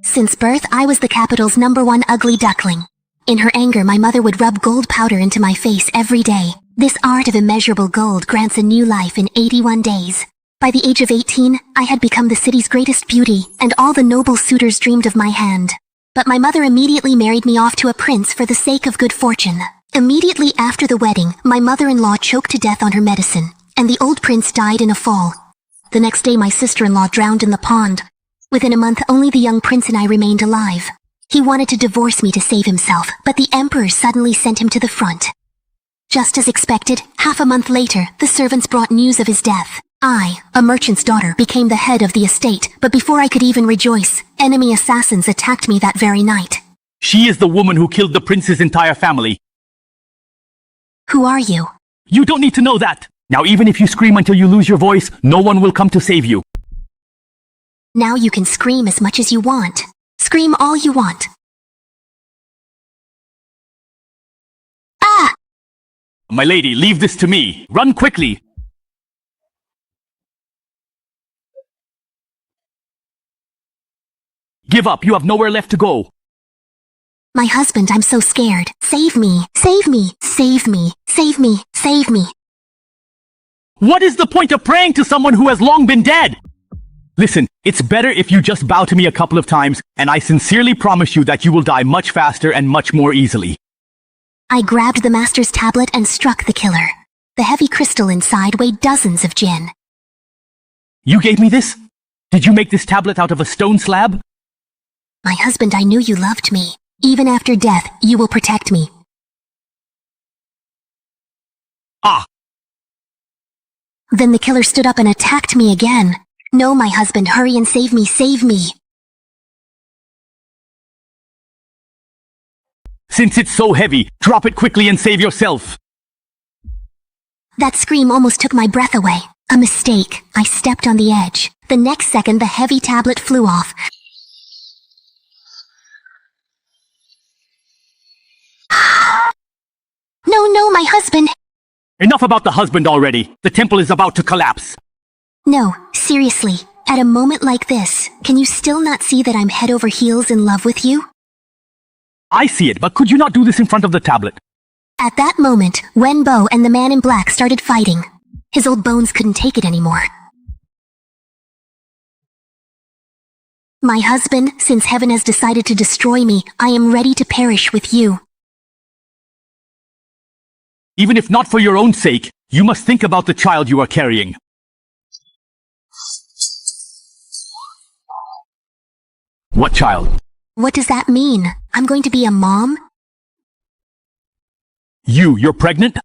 Since birth, I was the capital's #1 ugly duckling. In her anger, my mother would rub gold powder into my face every day. This art of immeasurable gold grants a new life in 81 days. By the age of 18, I had become the city's greatest beauty, and all the noble suitors dreamed of my hand. But my mother immediately married me off to a prince for the sake of good fortune. Immediately after the wedding, my mother-in-law choked to death on her medicine, and the old prince died in a fall. The next day, my sister-in-law drowned in the pond. Within a month, only the young prince and I remained alive. He wanted to divorce me to save himself, but the emperor suddenly sent him to the front. Just as expected, half a month later, the servants brought news of his death. I, a merchant's daughter, became the head of the estate, but before I could even rejoice, enemy assassins attacked me that very night. She is the woman who killed the prince's entire family. Who are you? You don't need to know that. Now even if you scream until you lose your voice, no one will come to save you. Now you can scream as much as you want. Scream all you want. Ah! My lady, leave this to me. Run quickly. Give up, you have nowhere left to go. My husband, I'm so scared. Save me, save me, save me, save me, save me. What is the point of praying to someone who has long been dead? Listen, it's better if you just bow to me a couple of times, and I sincerely promise you that you will die much faster and much more easily. I grabbed the master's tablet and struck the killer. The heavy crystal inside weighed dozens of jinn. You gave me this? Did you make this tablet out of a stone slab? My husband, I knew you loved me. Even after death, you will protect me. Ah! Then the killer stood up and attacked me again. No, my husband, hurry and save me, save me. Since it's so heavy, drop it quickly and save yourself. That scream almost took my breath away. A mistake. I stepped on the edge. The next second, the heavy tablet flew off. No, my husband. Enough about the husband already. The temple is about to collapse. No, seriously. At a moment like this, can you still not see that I'm head over heels in love with you? I see it, but could you not do this in front of the tablet? At that moment, Wenbo and the man in black started fighting. His old bones couldn't take it anymore. My husband, since heaven has decided to destroy me, I am ready to perish with you. Even if not for your own sake, you must think about the child you are carrying. What child? What does that mean? I'm going to be a mom? You're pregnant?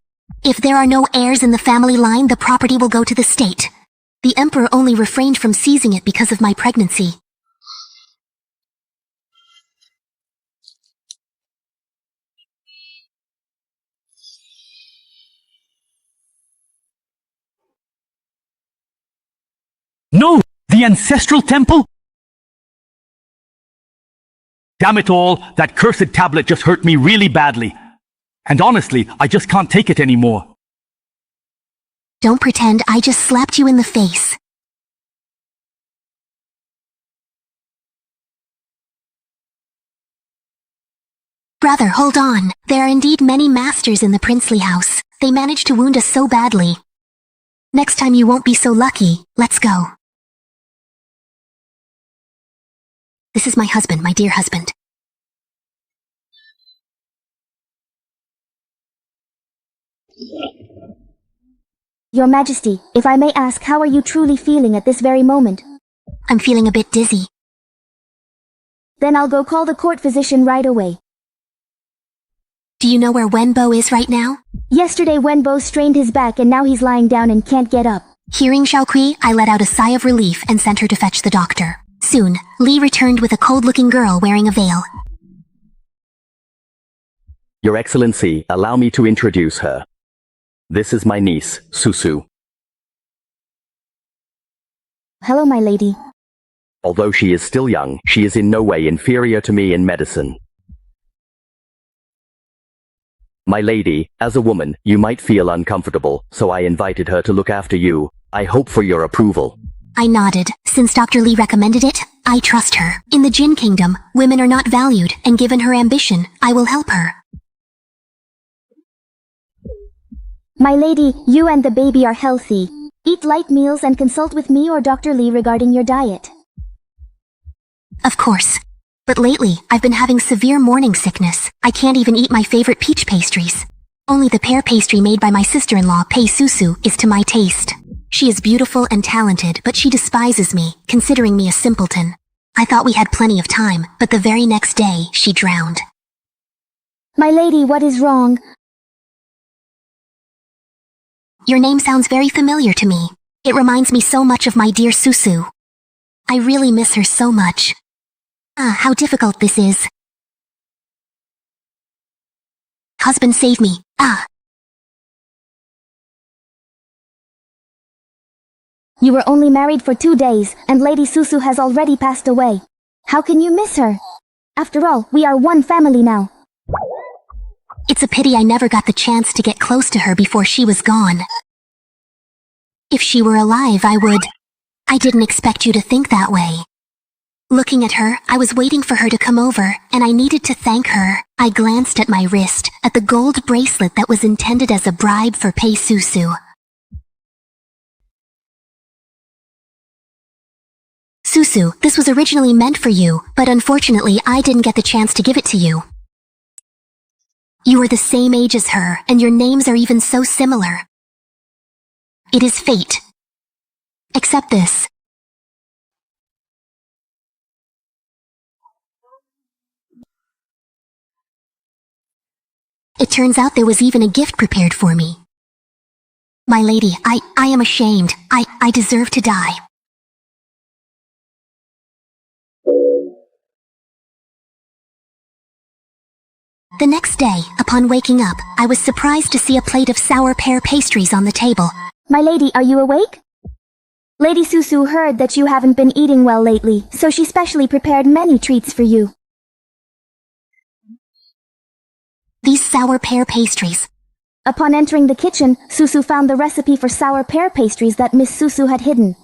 If there are no heirs in the family line, the property will go to the state. The emperor only refrained from seizing it because of my pregnancy. No! The ancestral temple? Damn it all, that cursed tablet just hurt me really badly. And honestly, I just can't take it anymore. Don't pretend I just slapped you in the face. Brother, hold on. There are indeed many masters in the princely house. They managed to wound us so badly. Next time you won't be so lucky. Let's go. This is my husband, my dear husband. Your Majesty, if I may ask, how are you truly feeling at this very moment? I'm feeling a bit dizzy. Then I'll go call the court physician right away. Do you know where Wenbo is right now? Yesterday Wenbo strained his back and now he's lying down and can't get up. Hearing Xiaokui, I let out a sigh of relief and sent her to fetch the doctor. Soon, Li returned with a cold-looking girl wearing a veil. Your Excellency, allow me to introduce her. This is my niece, Susu. Hello, my lady. Although she is still young, she is in no way inferior to me in medicine. My lady, as a woman, you might feel uncomfortable, so I invited her to look after you. I hope for your approval. I nodded. Since Dr. Li recommended it, I trust her. In the Jinn Kingdom, women are not valued, and given her ambition, I will help her. My lady, you and the baby are healthy. Eat light meals and consult with me or Dr. Lee regarding your diet. Of course. But lately, I've been having severe morning sickness. I can't even eat my favorite peach pastries. Only the pear pastry made by my sister-in-law, Pei Susu, is to my taste. She is beautiful and talented, but she despises me, considering me a simpleton. I thought we had plenty of time, but the very next day, she drowned. My lady, what is wrong? Your name sounds very familiar to me. It reminds me so much of my dear Susu. I really miss her so much. How difficult this is. Husband, save me. You were only married for 2 days, and Lady Susu has already passed away. How can you miss her? After all, we are one family now. It's a pity I never got the chance to get close to her before she was gone. If she were alive, I would... I didn't expect you to think that way. Looking at her, I was waiting for her to come over, and I needed to thank her. I glanced at my wrist, at the gold bracelet that was intended as a bribe for Pei Susu. Susu, this was originally meant for you, but unfortunately I didn't get the chance to give it to you. You are the same age as her, and your names are even so similar. It is fate. Accept this. It turns out there was even a gift prepared for me. My lady, I am ashamed. I deserve to die. The next day, upon waking up, I was surprised to see a plate of sour pear pastries on the table. My lady, are you awake? Lady Susu heard that you haven't been eating well lately, so she specially prepared many treats for you. These sour pear pastries. Upon entering the kitchen, Susu found the recipe for sour pear pastries that Miss Susu had hidden.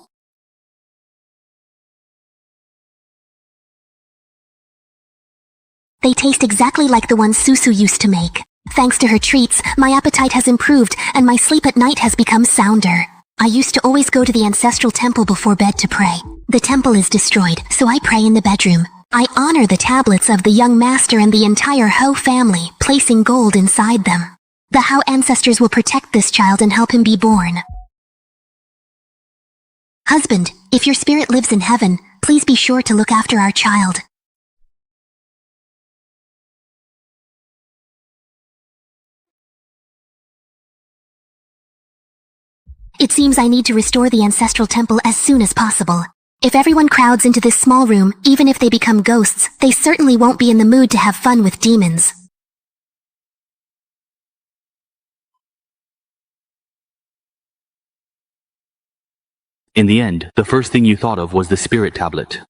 They taste exactly like the ones Susu used to make. Thanks to her treats, my appetite has improved and my sleep at night has become sounder. I used to always go to the ancestral temple before bed to pray. The temple is destroyed, so I pray in the bedroom. I honor the tablets of the young master and the entire Ho family, placing gold inside them. The Ho ancestors will protect this child and help him be born. Husband, if your spirit lives in heaven, please be sure to look after our child. It seems I need to restore the ancestral temple as soon as possible. If everyone crowds into this small room, even if they become ghosts, they certainly won't be in the mood to have fun with demons. In the end, the first thing you thought of was the spirit tablet.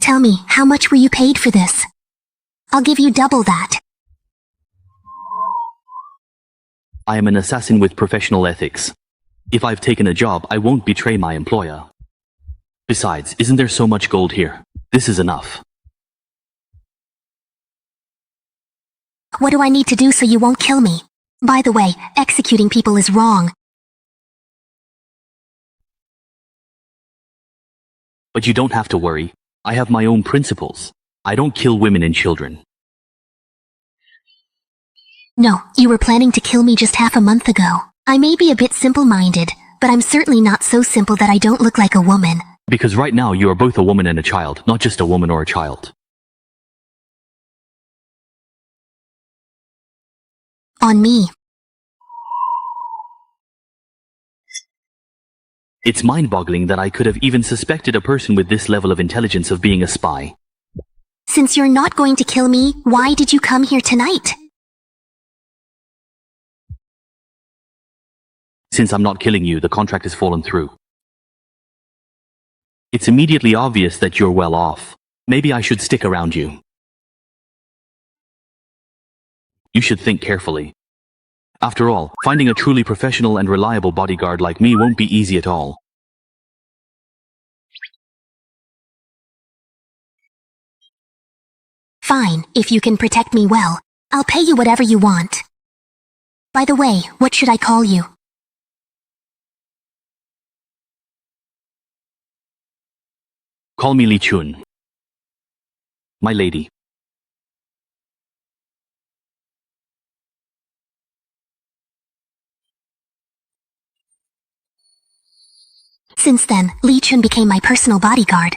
Tell me, how much were you paid for this? I'll give you double that. I am an assassin with professional ethics. If I've taken a job, I won't betray my employer. Besides, isn't there so much gold here? This is enough. What do I need to do so you won't kill me? By the way, executing people is wrong. But you don't have to worry. I have my own principles. I don't kill women and children. No, you were planning to kill me just half a month ago. I may be a bit simple-minded, but I'm certainly not so simple that I don't look like a woman. Because right now you are both a woman and a child, not just a woman or a child. On me. It's mind-boggling that I could have even suspected a person with this level of intelligence of being a spy. Since you're not going to kill me, why did you come here tonight? Since I'm not killing you, the contract has fallen through. It's immediately obvious that you're well off. Maybe I should stick around you. You should think carefully. After all, finding a truly professional and reliable bodyguard like me won't be easy at all. Fine, if you can protect me well. I'll pay you whatever you want. By the way, what should I call you? Call me Li Chun. My lady. Since then, Li Chun became my personal bodyguard.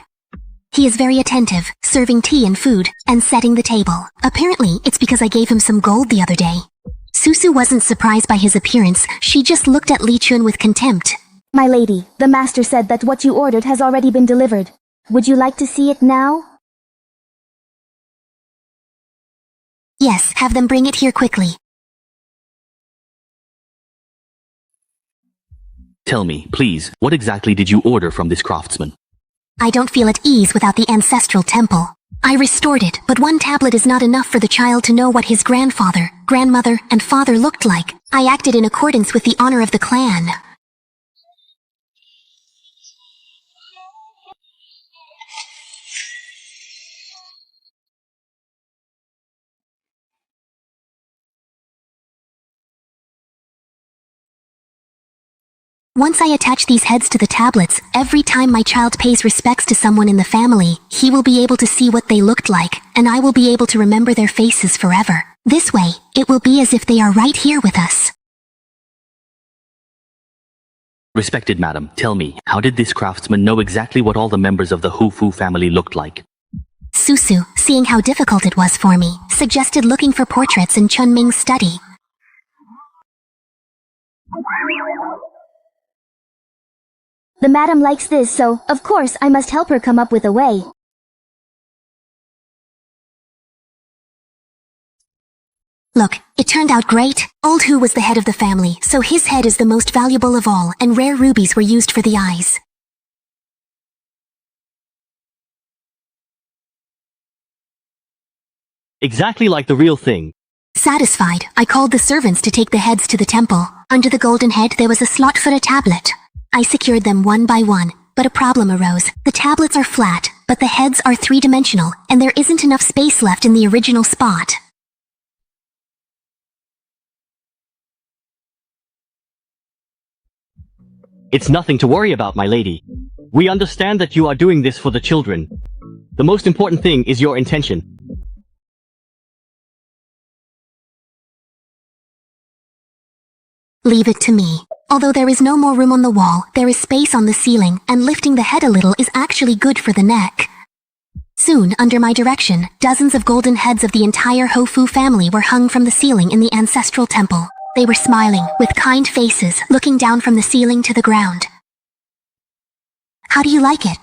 He is very attentive, serving tea and food, and setting the table. Apparently, it's because I gave him some gold the other day. Susu wasn't surprised by his appearance, she just looked at Li Chun with contempt. My lady, the master said that what you ordered has already been delivered. Would you like to see it now? Yes, have them bring it here quickly. Tell me, please, what exactly did you order from this craftsman? I don't feel at ease without the ancestral temple. I restored it, but one tablet is not enough for the child to know what his grandfather, grandmother, and father looked like. I acted in accordance with the honor of the clan. Once I attach these heads to the tablets, every time my child pays respects to someone in the family, he will be able to see what they looked like, and I will be able to remember their faces forever. This way, it will be as if they are right here with us. Respected madam, tell me, how did this craftsman know exactly what all the members of the Hufu family looked like? Susu, seeing how difficult it was for me, suggested looking for portraits in Chunming's study. The madam likes this, so, of course, I must help her come up with a way. Look, it turned out great. Old Hu was the head of the family, so his head is the most valuable of all, and rare rubies were used for the eyes. Exactly like the real thing. Satisfied, I called the servants to take the heads to the temple. Under the golden head there was a slot for a tablet. I secured them one by one, but a problem arose. The tablets are flat, but the heads are three-dimensional, and there isn't enough space left in the original spot. It's nothing to worry about, my lady. We understand that you are doing this for the children. The most important thing is your intention. Leave it to me. Although there is no more room on the wall, there is space on the ceiling, and lifting the head a little is actually good for the neck. Soon, under my direction, dozens of golden heads of the entire Hufu family were hung from the ceiling in the ancestral temple. They were smiling, with kind faces, looking down from the ceiling to the ground. How do you like it?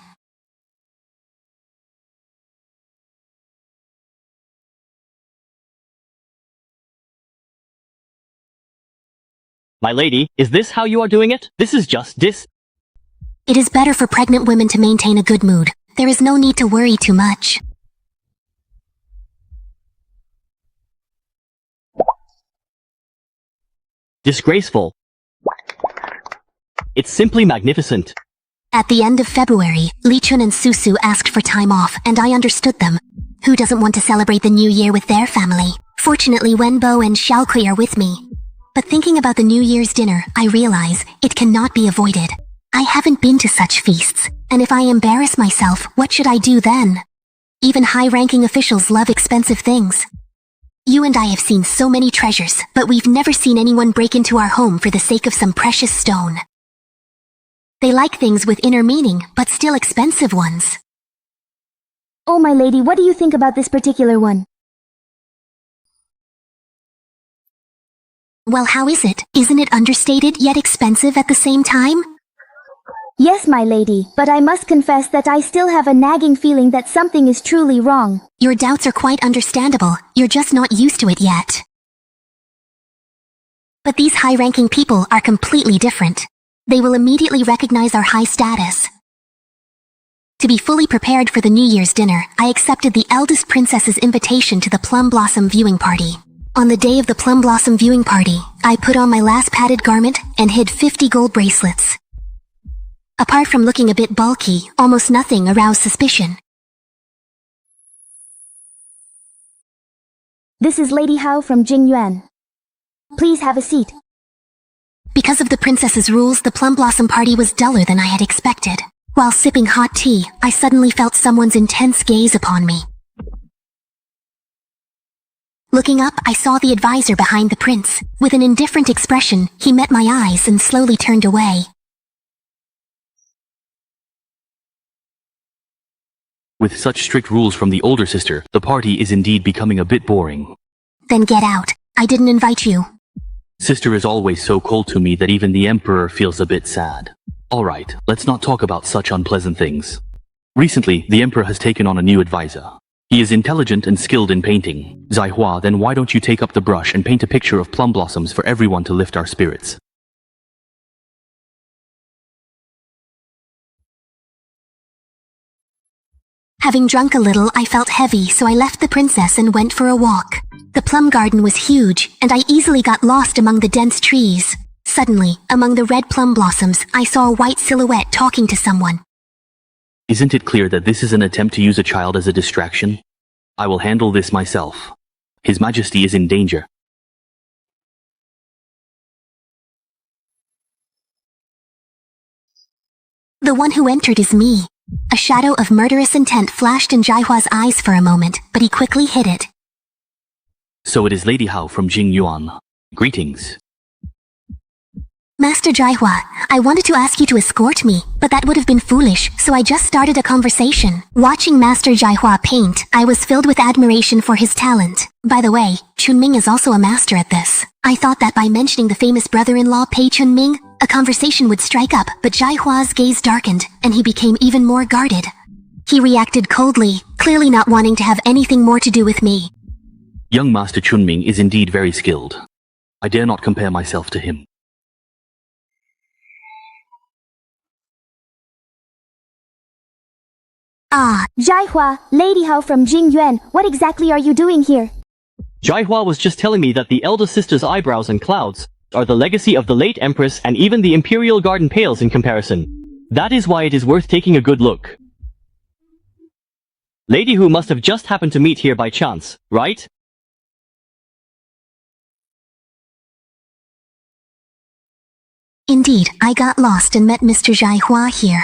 My lady, is this how you are doing it? This is just this. It is better for pregnant women to maintain a good mood. There is no need to worry too much. Disgraceful. It's simply magnificent. At the end of February, Li Chun and Susu asked for time off, and I understood them. Who doesn't want to celebrate the new year with their family? Fortunately, Wenbo and Xiaokui are with me. But thinking about the New Year's dinner, I realize it cannot be avoided. I haven't been to such feasts, and if I embarrass myself, what should I do then? Even high-ranking officials love expensive things. You and I have seen so many treasures, but we've never seen anyone break into our home for the sake of some precious stone. They like things with inner meaning, but still expensive ones. Oh, my lady, what do you think about this particular one? Well, how is it? Isn't it understated yet expensive at the same time? Yes, my lady, but I must confess that I still have a nagging feeling that something is truly wrong. Your doubts are quite understandable. You're just not used to it yet. But these high-ranking people are completely different. They will immediately recognize our high status. To be fully prepared for the New Year's dinner, I accepted the eldest princess's invitation to the Plum Blossom viewing party. On the day of the Plum Blossom viewing party, I put on my last padded garment and hid 50 gold bracelets. Apart from looking a bit bulky, almost nothing aroused suspicion. This is Lady Hao from Jingyuan. Please have a seat. Because of the princess's rules, the Plum Blossom party was duller than I had expected. While sipping hot tea, I suddenly felt someone's intense gaze upon me. Looking up, I saw the advisor behind the prince. With an indifferent expression, he met my eyes and slowly turned away. With such strict rules from the older sister, the party is indeed becoming a bit boring. Then get out. I didn't invite you. Sister is always so cold to me that even the emperor feels a bit sad. Alright, let's not talk about such unpleasant things. Recently, the emperor has taken on a new advisor. He is intelligent and skilled in painting. Zaihua, then why don't you take up the brush and paint a picture of plum blossoms for everyone to lift our spirits? Having drunk a little, I felt heavy, so I left the princess and went for a walk. The plum garden was huge, and I easily got lost among the dense trees. Suddenly, among the red plum blossoms, I saw a white silhouette talking to someone. Isn't it clear that this is an attempt to use a child as a distraction? I will handle this myself. His Majesty is in danger. The one who entered is me. A shadow of murderous intent flashed in Jaihua's eyes for a moment, but he quickly hid it. So it is Lady Hao from Jingyuan. Greetings. Master Jaihua, I wanted to ask you to escort me, but that would have been foolish, so I just started a conversation. Watching Master Jaihua paint, I was filled with admiration for his talent. By the way, Chunming is also a master at this. I thought that by mentioning the famous brother-in-law Pei Chunming, a conversation would strike up, but Jaihua's gaze darkened, and he became even more guarded. He reacted coldly, clearly not wanting to have anything more to do with me. Young Master Chunming is indeed very skilled. I dare not compare myself to him. Ah, Jaihua, Lady Hao from Jingyuan, what exactly are you doing here? Jaihua was just telling me that the elder sister's eyebrows and clouds are the legacy of the late empress, and even the imperial garden pales in comparison. That is why it is worth taking a good look. Lady Hu must have just happened to meet here by chance, right? indeed, I got lost and met Mr. Jaihua here.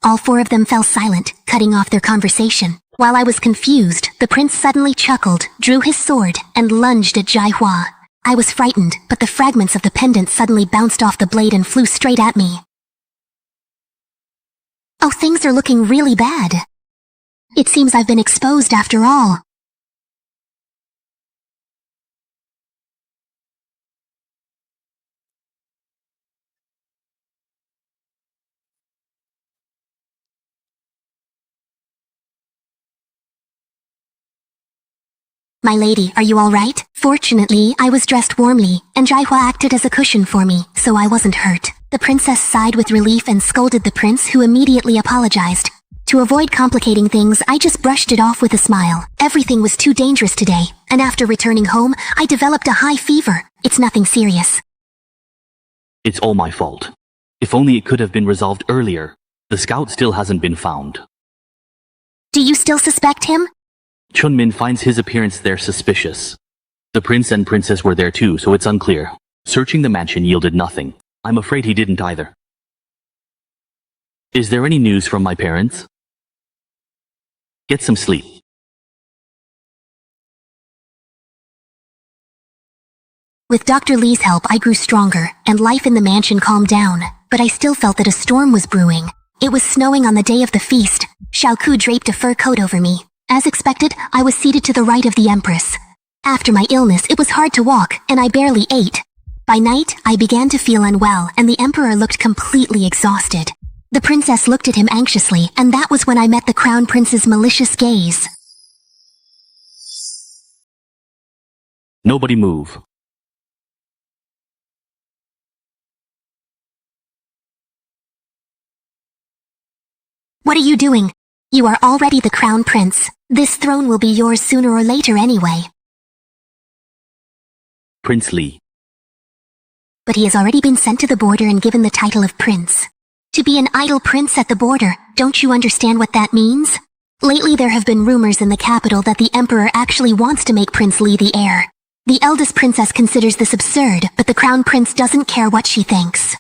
All four of them fell silent, cutting off their conversation. While I was confused, the prince suddenly chuckled, drew his sword, and lunged at Jaihua. I was frightened, but the fragments of the pendant suddenly bounced off the blade and flew straight at me. Oh, things are looking really bad. It seems I've been exposed after all. My lady, are you all right? Fortunately, I was dressed warmly, and Jaihua acted as a cushion for me, so I wasn't hurt. The princess sighed with relief and scolded the prince, who immediately apologized. To avoid complicating things, I just brushed it off with a smile. Everything was too dangerous today, and after returning home, I developed a high fever. It's nothing serious. It's all my fault. If only it could have been resolved earlier. The scout still hasn't been found. Do you still suspect him? Chunmin finds his appearance there suspicious. The prince and princess were there too, so it's unclear. Searching the mansion yielded nothing. I'm afraid he didn't either. Is there any news from my parents? Get some sleep. With Dr. Lee's help, I grew stronger, and life in the mansion calmed down, but I still felt that a storm was brewing. It was snowing on the day of the feast. Xiaoku draped a fur coat over me. As expected, I was seated to the right of the Empress. After my illness, it was hard to walk, and I barely ate. By night, I began to feel unwell, and the Emperor looked completely exhausted. The princess looked at him anxiously, and that was when I met the Crown Prince's malicious gaze. Nobody move. What are you doing? You are already the Crown Prince. This throne will be yours sooner or later anyway. Prince Li. But he has already been sent to the border and given the title of prince. To be an idle prince at the border, don't you understand what that means? Lately there have been rumors in the capital that the emperor actually wants to make Prince Li the heir. The eldest princess considers this absurd, but the crown prince doesn't care what she thinks.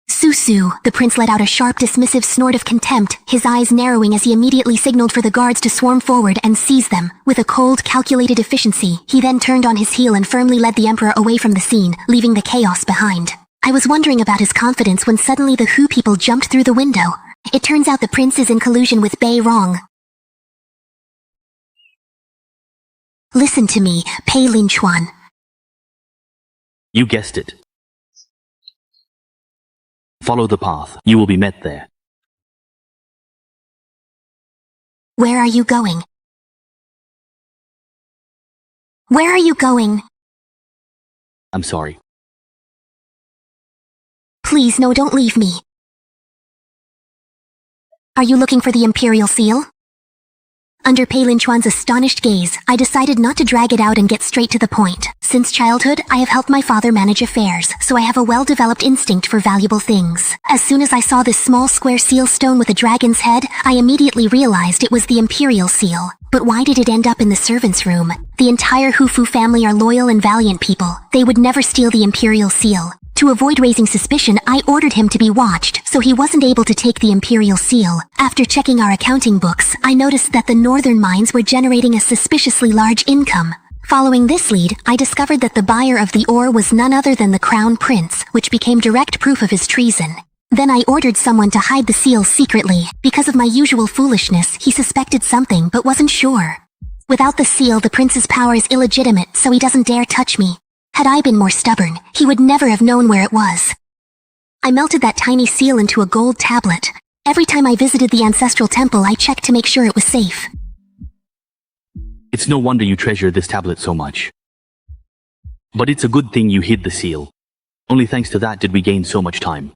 Susu, the prince let out a sharp dismissive snort of contempt, his eyes narrowing as he immediately signaled for the guards to swarm forward and seize them. With a cold, calculated efficiency, he then turned on his heel and firmly led the emperor away from the scene, leaving the chaos behind. I was wondering about his confidence when suddenly the Hu people jumped through the window. It turns out the prince is in collusion with Bei Rong. Listen to me, Pei Linchuan. You guessed it. Follow the path. You will be met there. Where are you going? Where are you going? I'm sorry. Please, no, don't leave me. Are you looking for the Imperial Seal? Under Pei Linchuan's astonished gaze, I decided not to drag it out and get straight to the point. Since childhood, I have helped my father manage affairs, so I have a well-developed instinct for valuable things. As soon as I saw this small square seal stone with a dragon's head, I immediately realized it was the Imperial Seal. But why did it end up in the servants' room? The entire Hufu family are loyal and valiant people. They would never steal the Imperial Seal. To avoid raising suspicion, I ordered him to be watched, so he wasn't able to take the Imperial Seal. After checking our accounting books, I noticed that the northern mines were generating a suspiciously large income. Following this lead, I discovered that the buyer of the ore was none other than the Crown Prince, which became direct proof of his treason. Then I ordered someone to hide the seal secretly. Because of my usual foolishness, he suspected something but wasn't sure. Without the seal, the prince's power is illegitimate, so he doesn't dare touch me. Had I been more stubborn, he would never have known where it was. I melted that tiny seal into a gold tablet. Every time I visited the ancestral temple, I checked to make sure it was safe. It's no wonder you treasure this tablet so much. But it's a good thing you hid the seal. Only thanks to that did we gain so much time.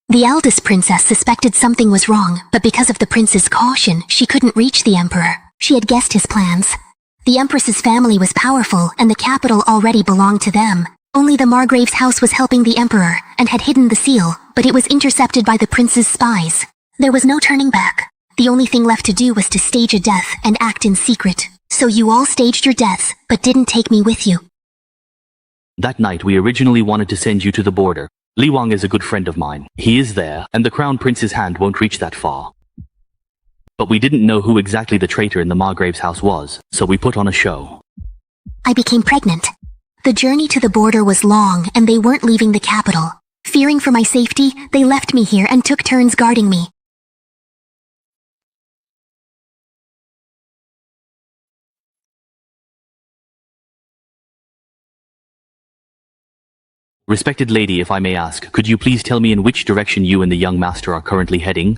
The eldest princess suspected something was wrong, but because of the prince's caution, she couldn't reach the emperor. She had guessed his plans. The empress's family was powerful, and the capital already belonged to them. Only the Margrave's house was helping the emperor, and had hidden the seal, but it was intercepted by the prince's spies. There was no turning back. The only thing left to do was to stage a death and act in secret. So you all staged your deaths, but didn't take me with you. That night we originally wanted to send you to the border. Li Wang is a good friend of mine. He is there, and the Crown Prince's hand won't reach that far. But we didn't know who exactly the traitor in the Margrave's house was, so we put on a show. I became pregnant. The journey to the border was long, and they weren't leaving the capital. Fearing for my safety, they left me here and took turns guarding me. Respected lady, if I may ask, could you please tell me in which direction you and the young master are currently heading?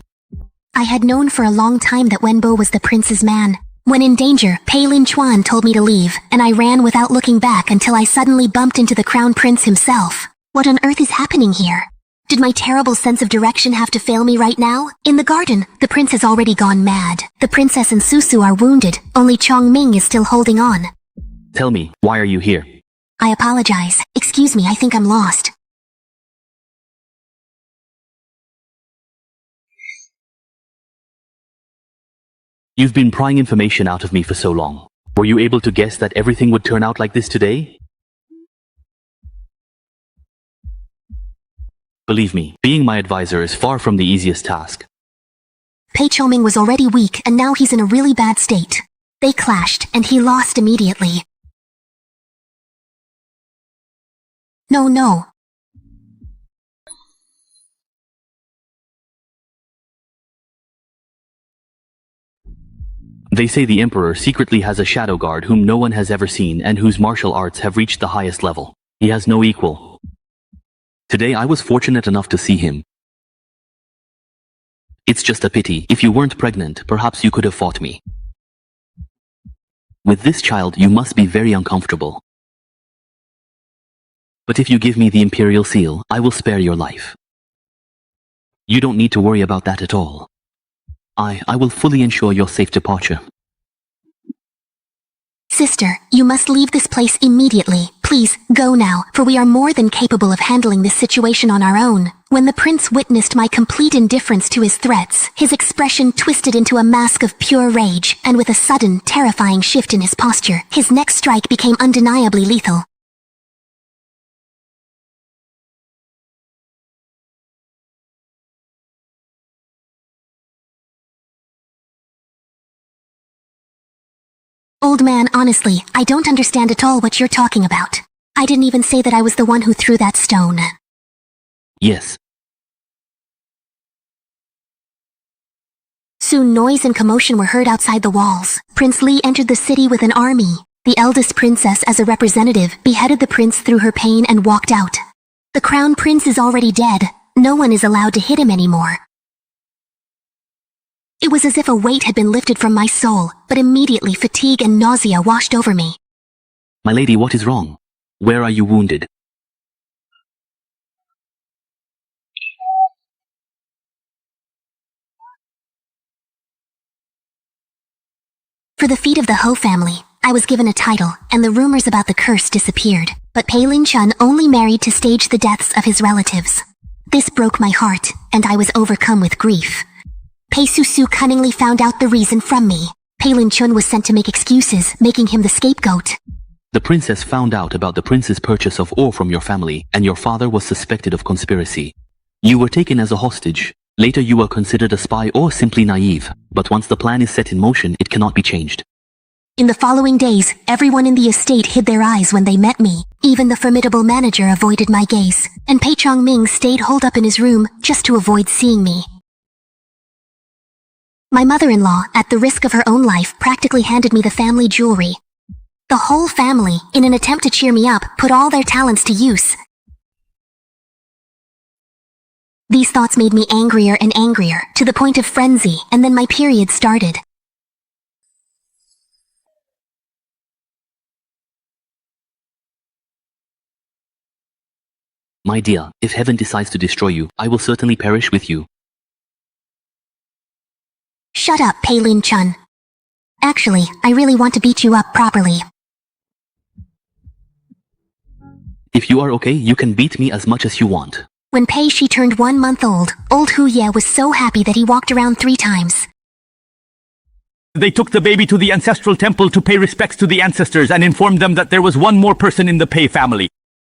I had known for a long time that Wenbo was the prince's man. When in danger, Pei Linchuan told me to leave, and I ran without looking back until I suddenly bumped into the Crown Prince himself. What on earth is happening here? Did my terrible sense of direction have to fail me right now? In the garden, the prince has already gone mad. The princess and Susu are wounded. Only Chongming is still holding on. Tell me, why are you here? I apologize. Excuse me, I think I'm lost. You've been prying information out of me for so long. Were you able to guess that everything would turn out like this today? Believe me, being my advisor is far from the easiest task. Pei Chongming was already weak, and now he's in a really bad state. They clashed, and he lost immediately. No. They say the Emperor secretly has a shadow guard whom no one has ever seen and whose martial arts have reached the highest level. He has no equal. Today I was fortunate enough to see him. It's just a pity. If you weren't pregnant, perhaps you could have fought me. With this child, you must be very uncomfortable. But if you give me the Imperial Seal, I will spare your life. You don't need to worry about that at all. I will fully ensure your safe departure. Sister, you must leave this place immediately. Please, go now, for we are more than capable of handling this situation on our own. When the prince witnessed my complete indifference to his threats, his expression twisted into a mask of pure rage, and with a sudden, terrifying shift in his posture, his next strike became undeniably lethal. Old man, honestly, I don't understand at all what you're talking about. I didn't even say that I was the one who threw that stone. Yes. Soon noise and commotion were heard outside the walls. Prince Li entered the city with an army. The eldest princess, as a representative, beheaded the prince through her pain and walked out. The crown prince is already dead. No one is allowed to hit him anymore. It was as if a weight had been lifted from my soul, but immediately fatigue and nausea washed over me. My lady, what is wrong? Where are you wounded? For the feat of the Ho family, I was given a title, and the rumors about the curse disappeared. But Pei Lin Chun only married to stage the deaths of his relatives. This broke my heart, and I was overcome with grief. Pei Susu cunningly found out the reason from me. Pei Lin Chun was sent to make excuses, making him the scapegoat. The princess found out about the prince's purchase of ore from your family, and your father was suspected of conspiracy. You were taken as a hostage. Later you were considered a spy or simply naive, but once the plan is set in motion, it cannot be changed. In the following days, everyone in the estate hid their eyes when they met me. Even the formidable manager avoided my gaze, and Pei Chongming stayed holed up in his room just to avoid seeing me. My mother-in-law, at the risk of her own life, practically handed me the family jewelry. The whole family, in an attempt to cheer me up, put all their talents to use. These thoughts made me angrier and angrier, to the point of frenzy, and then my period started. My dear, if heaven decides to destroy you, I will certainly perish with you. Shut up, Pei Lin Chun. Actually, I really want to beat you up properly. If you are okay, you can beat me as much as you want. When Pei Shi turned 1 month old Hu Ye was so happy that he walked around 3 times. They took the baby to the ancestral temple to pay respects to the ancestors and informed them that there was one more person in the Pei family.